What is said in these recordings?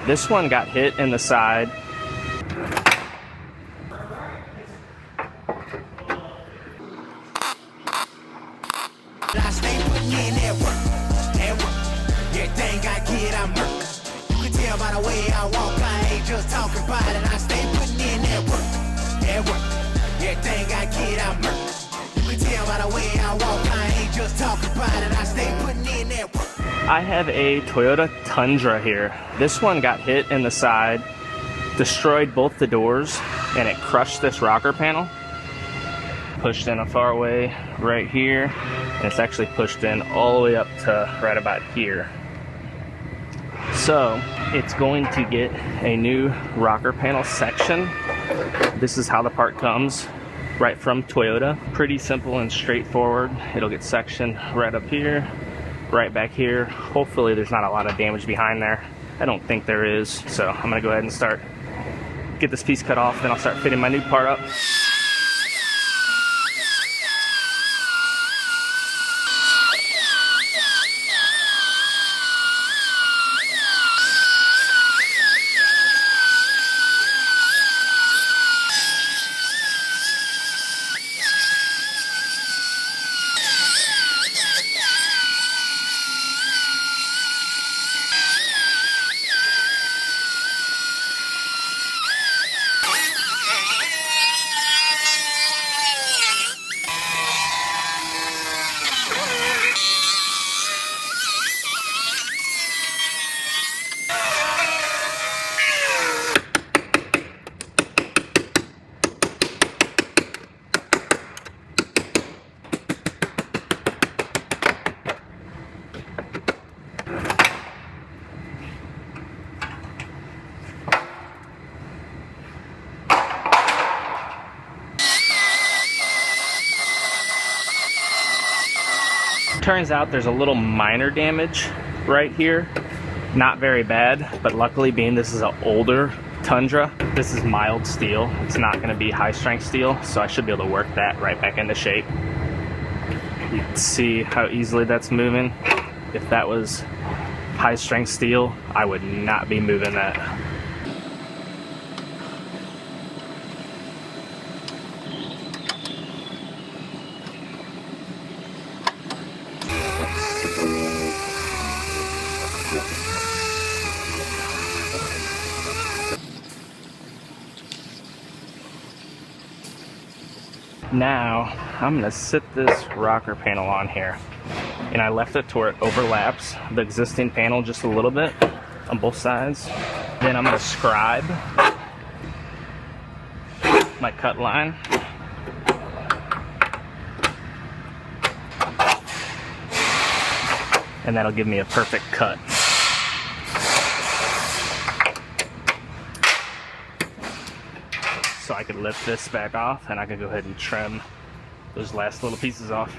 This one got hit in the side. I stay putting in that work. Everything I get, I'm hurt. You can tell by the way I walk, I ain't just talking about it. I stay putting in that work. Everything I get, I'm hurt. You can tell by the way I walk, I ain't just talking about it. I stay putting in that work. I have a Toyota Tundra here. This one got hit in the side, destroyed both the doors, and it crushed this rocker panel. Pushed in a far way right here, and it's actually pushed in all the way up to right about here. So it's going to get a new rocker panel section. This is how the part comes right from Toyota. Pretty simple and straightforward. It'll get sectioned right up here, right back here. Hopefully there's not a lot of damage behind there. I don't think there is, so I'm gonna go ahead and get this piece cut off, then I'll start fitting my new part up. Turns out there's a little minor damage right here. Not very bad, but luckily being this is an older Tundra, this is mild steel. It's not going to be high strength steel, so I should be able to work that right back into shape. You can see how easily that's moving. If that was high strength steel, I would not be moving that. Now, I'm going to sit this rocker panel on here, and I left it to where it overlaps the existing panel just a little bit on both sides. Then I'm going to scribe my cut line. And that'll give me a perfect cut. So I could lift this back off, and I could go ahead and trim those last little pieces off.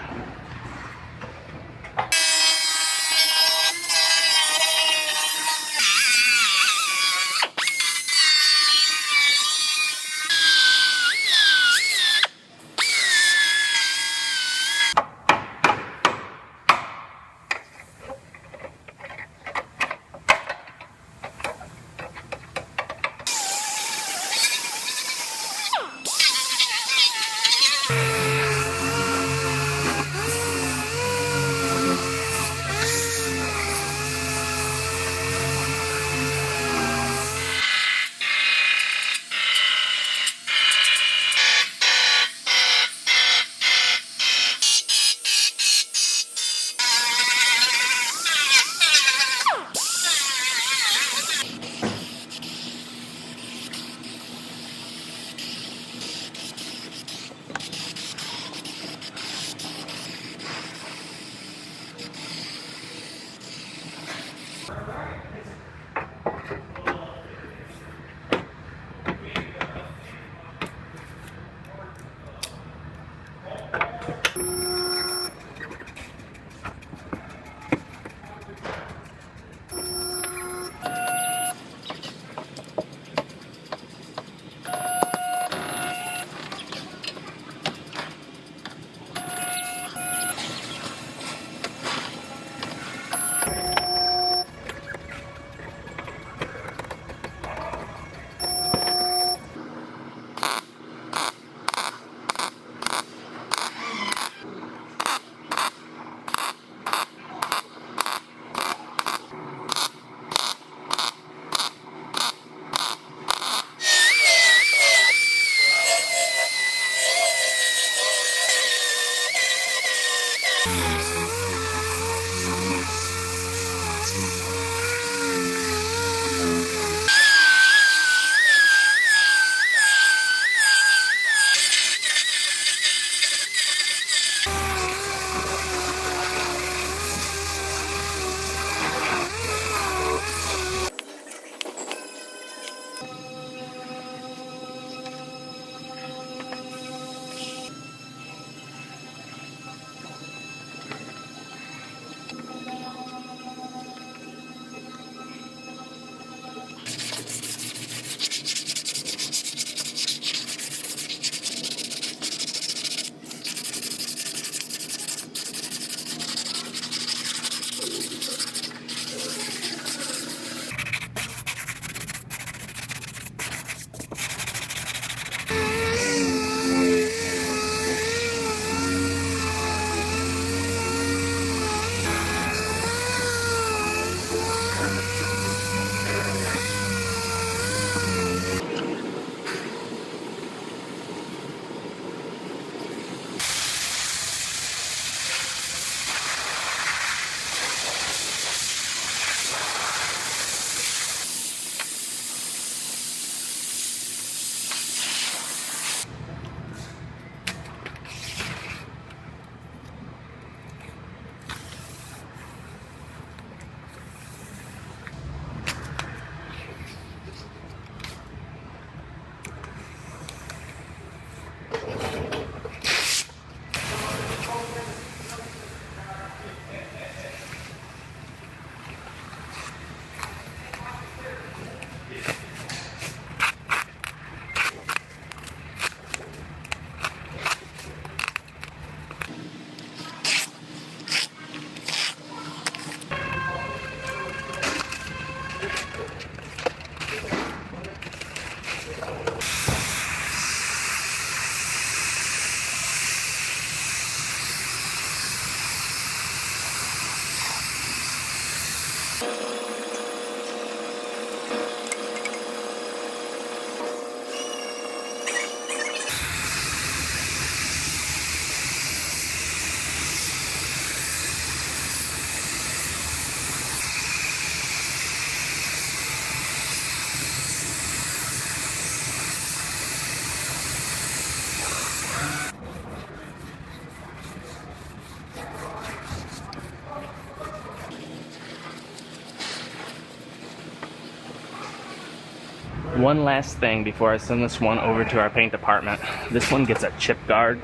One last thing before I send this one over to our paint department. This one gets a chip guard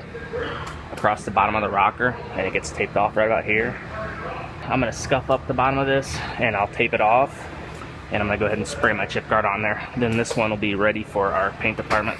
across the bottom of the rocker, and it gets taped off right about here. I'm gonna scuff up the bottom of this and I'll tape it off, and I'm gonna go ahead and spray my chip guard on there. Then this one will be ready for our paint department.